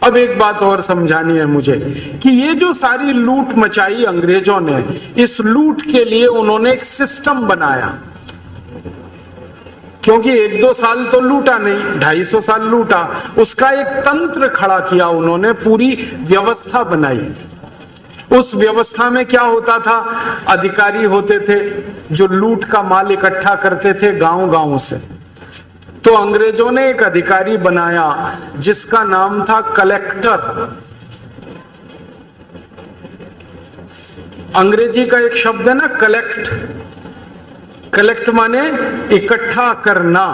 अब एक बात और समझानी है मुझे कि ये जो सारी लूट मचाई अंग्रेजों ने, इस लूट के लिए उन्होंने एक सिस्टम बनाया, क्योंकि 1-2 साल तो लूटा नहीं, 250 साल लूटा, उसका एक तंत्र खड़ा किया उन्होंने, पूरी व्यवस्था बनाई। उस व्यवस्था में क्या होता था, अधिकारी होते थे जो लूट का माल इकट्ठा करते थे गांव-गांव से। तो अंग्रेजों ने एक अधिकारी बनाया जिसका नाम था कलेक्टर। अंग्रेजी का एक शब्द है ना कलेक्ट, कलेक्ट माने इकट्ठा करना,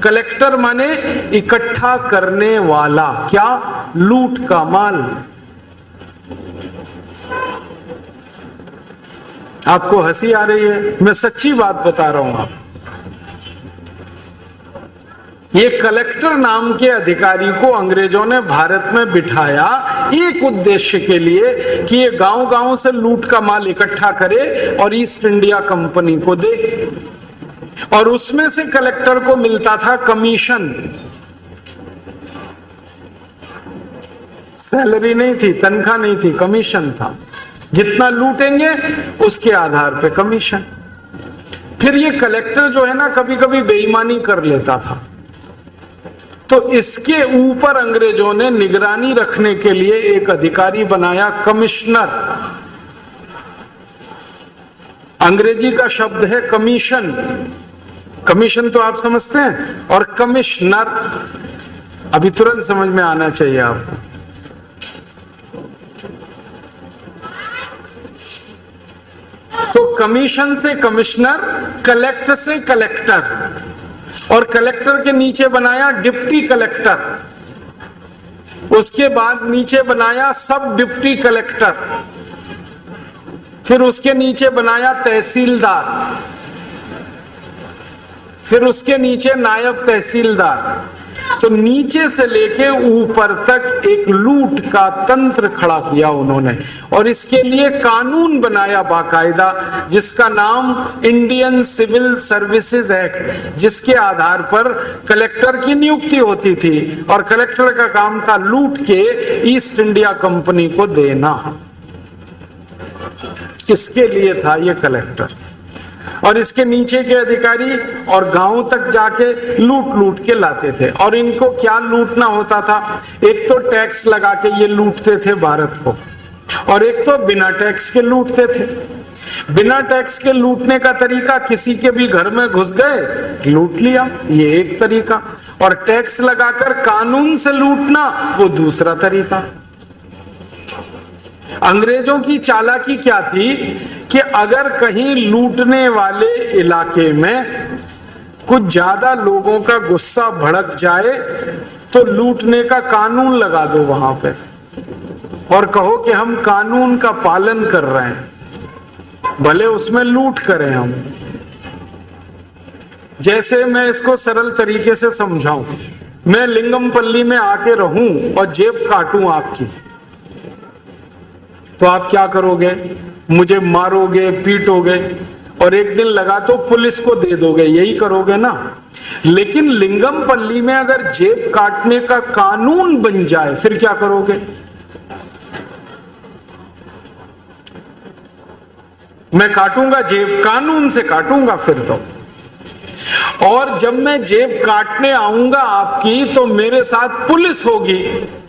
कलेक्टर माने इकट्ठा करने वाला, क्या, लूट का माल। आपको हंसी आ रही है, मैं सच्ची बात बता रहा हूं। आप ये कलेक्टर नाम के अधिकारी को अंग्रेजों ने भारत में बिठाया एक उद्देश्य के लिए कि ये गांव-गांव से लूट का माल इकट्ठा करे और ईस्ट इंडिया कंपनी को दे, और उसमें से कलेक्टर को मिलता था कमीशन। सैलरी नहीं थी, तनख्वाह नहीं थी, कमीशन था। जितना लूटेंगे उसके आधार पे कमीशन। फिर ये कलेक्टर जो है ना कभी कभी बेईमानी कर लेता था, तो इसके ऊपर अंग्रेजों ने निगरानी रखने के लिए एक अधिकारी बनाया कमिश्नर। अंग्रेजी का शब्द है कमीशन, कमीशन तो आप समझते हैं, और कमिश्नर अभी तुरंत समझ में आना चाहिए आपको। तो कमीशन से कमिश्नर, कलेक्ट से कलेक्टर, और कलेक्टर के नीचे बनाया डिप्टी कलेक्टर, उसके बाद नीचे बनाया सब डिप्टी कलेक्टर, फिर उसके नीचे बनाया तहसीलदार, फिर उसके नीचे नायब तहसीलदार। तो नीचे से लेके ऊपर तक एक लूट का तंत्र खड़ा किया उन्होंने, और इसके लिए कानून बनाया बाकायदा जिसका नाम इंडियन सिविल सर्विसेज एक्ट, जिसके आधार पर कलेक्टर की नियुक्ति होती थी, और कलेक्टर का काम था लूट के ईस्ट इंडिया कंपनी को देना। किसके लिए था ये कलेक्टर, और इसके नीचे के अधिकारी और गांव तक जाके लूट लूट के लाते थे। और इनको क्या लूटना होता था, एक तो टैक्स लगा के ये लूटते थे भारत को, और एक तो बिना टैक्स के लूटते थे। बिना टैक्स के लूटने का तरीका, किसी के भी घर में घुस गए लूट लिया, ये एक तरीका, और टैक्स लगाकर कानून से लूटना वो दूसरा तरीका। अंग्रेजों की चालाकी क्या थी कि अगर कहीं लूटने वाले इलाके में कुछ ज्यादा लोगों का गुस्सा भड़क जाए तो लूटने का कानून लगा दो वहां पे, और कहो कि हम कानून का पालन कर रहे हैं, भले उसमें लूट करें हम। जैसे मैं इसको सरल तरीके से समझाऊं, मैं लिंगमपल्ली में आके रहूं और जेब काटूं आपकी, तो आप क्या करोगे, मुझे मारोगे, पीटोगे, और एक दिन लगा तो पुलिस को दे दोगे, यही करोगे ना। लेकिन लिंगमपल्ली में अगर जेब काटने का कानून बन जाए फिर क्या करोगे? मैं काटूंगा जेब, कानून से काटूंगा फिर तो। और जब मैं जेब काटने आऊंगा आपकी तो मेरे साथ पुलिस होगी,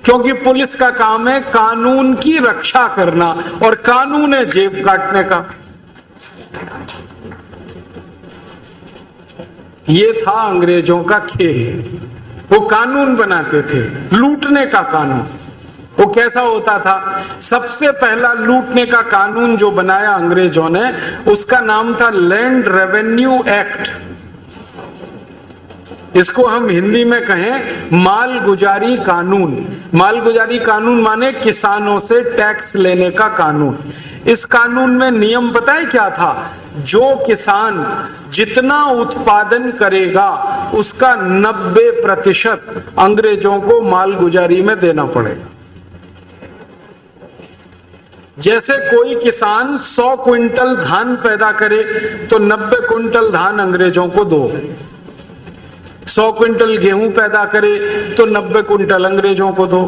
क्योंकि पुलिस का काम है कानून की रक्षा करना, और कानून है जेब काटने का। ये था अंग्रेजों का खेल। वो कानून बनाते थे, लूटने का कानून। वो कैसा होता था, सबसे पहला लूटने का कानून जो बनाया अंग्रेजों ने, उसका नाम था लैंड रेवेन्यू एक्ट। इसको हम हिंदी में कहें मालगुजारी कानून। मालगुजारी कानून माने किसानों से टैक्स लेने का कानून। इस कानून में नियम पता है क्या था, जो किसान जितना उत्पादन करेगा उसका 90% अंग्रेजों को मालगुजारी में देना पड़ेगा। जैसे कोई किसान 100 क्विंटल धान पैदा करे तो 90 क्विंटल धान अंग्रेजों को दो। 100 क्विंटल गेहूं पैदा करे तो 90 क्विंटल अंग्रेजों को दो।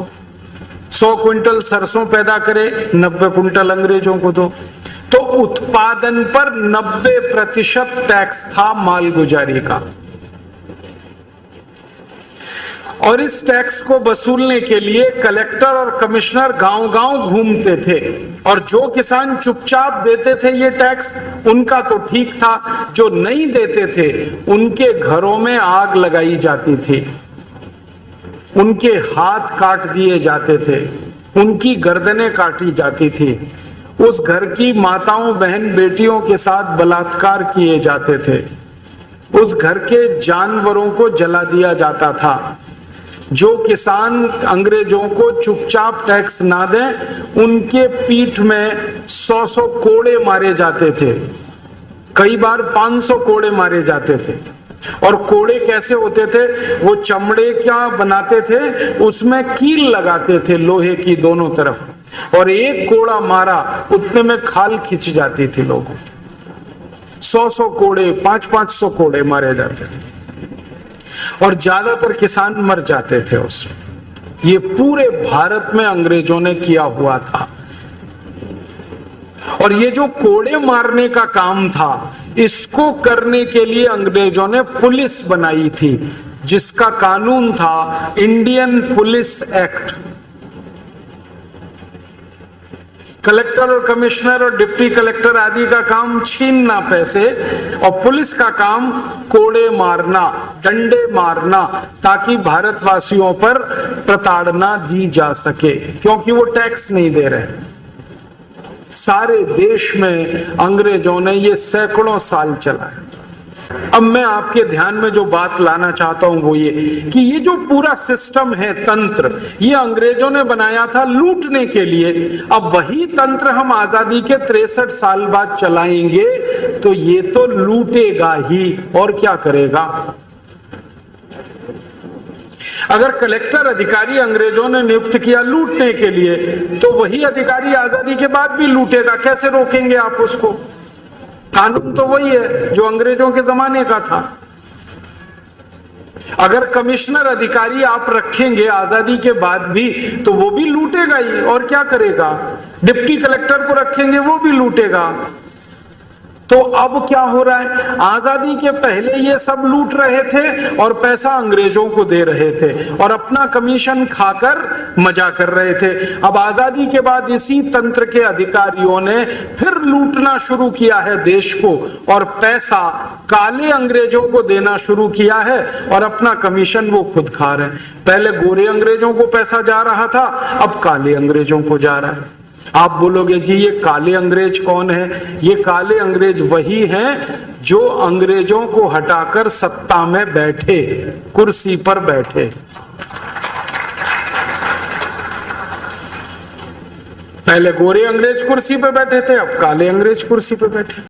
100 क्विंटल सरसों पैदा करे, 90 क्विंटल अंग्रेजों को दो। तो उत्पादन पर 90% टैक्स था मालगुजारी का। और इस टैक्स को वसूलने के लिए कलेक्टर और कमिश्नर गांव-गांव घूमते थे, और जो किसान चुपचाप देते थे ये टैक्स, उनका तो ठीक था, जो नहीं देते थे उनके घरों में आग लगाई जाती थी, उनके हाथ काट दिए जाते थे, उनकी गर्दनें काटी जाती थी, उस घर की माताओं बहन बेटियों के साथ बलात्कार किए जाते थे, उस घर के जानवरों को जला दिया जाता था। जो किसान अंग्रेजों को चुपचाप टैक्स ना दें, उनके पीठ में 100 कोड़े मारे जाते थे, कई बार 500 कोड़े मारे जाते थे। और कोड़े कैसे होते थे? वो चमड़े क्या बनाते थे, उसमें कील लगाते थे लोहे की दोनों तरफ, और एक कोड़ा मारा उतने में खाल खिंच जाती थी लोगों। 100 कोड़े, 500 कोड़े मारे जाते थे, और ज्यादातर किसान मर जाते थे उसमें। ये पूरे भारत में अंग्रेजों ने किया हुआ था। और ये जो कोड़े मारने का काम था, इसको करने के लिए अंग्रेजों ने पुलिस बनाई थी, जिसका कानून था इंडियन पुलिस एक्ट। कलेक्टर और कमिश्नर और डिप्टी कलेक्टर आदि का काम छीनना पैसे, और पुलिस का काम कोड़े मारना, डंडे मारना, ताकि भारतवासियों पर प्रताड़ना दी जा सके, क्योंकि वो टैक्स नहीं दे रहे। सारे देश में अंग्रेजों ने ये सैकड़ों साल चलाया। अब मैं आपके ध्यान में जो बात लाना चाहता हूं वो ये कि ये जो पूरा सिस्टम है, तंत्र, ये अंग्रेजों ने बनाया था लूटने के लिए। अब वही तंत्र हम आजादी के 63 साल बाद चलाएंगे तो ये तो लूटेगा ही, और क्या करेगा। अगर कलेक्टर अधिकारी अंग्रेजों ने नियुक्त किया लूटने के लिए, तो वही अधिकारी आजादी के बाद भी लूटेगा। कैसे रोकेंगे आप उसको? कानून तो वही है जो अंग्रेजों के जमाने का था। अगर कमिश्नर अधिकारी आप रखेंगे आजादी के बाद भी, तो वो भी लूटेगा ही, और क्या करेगा। डिप्टी कलेक्टर को रखेंगे, वो भी लूटेगा। तो अब क्या हो रहा है? आजादी के पहले ये सब लूट रहे थे और पैसा अंग्रेजों को दे रहे थे, और अपना कमीशन खाकर मजा कर रहे थे। अब आजादी के बाद इसी तंत्र के अधिकारियों ने फिर लूटना शुरू किया है देश को, और पैसा काले अंग्रेजों को देना शुरू किया है, और अपना कमीशन वो खुद खा रहे हैं। पहले गोरे अंग्रेजों को पैसा जा रहा था, अब काले अंग्रेजों को जा रहा है। आप बोलोगे जी ये काले अंग्रेज कौन है? ये काले अंग्रेज वही हैं जो अंग्रेजों को हटाकर सत्ता में बैठे, कुर्सी पर बैठे। पहले गोरे अंग्रेज कुर्सी पर बैठे थे, अब काले अंग्रेज कुर्सी पर बैठे।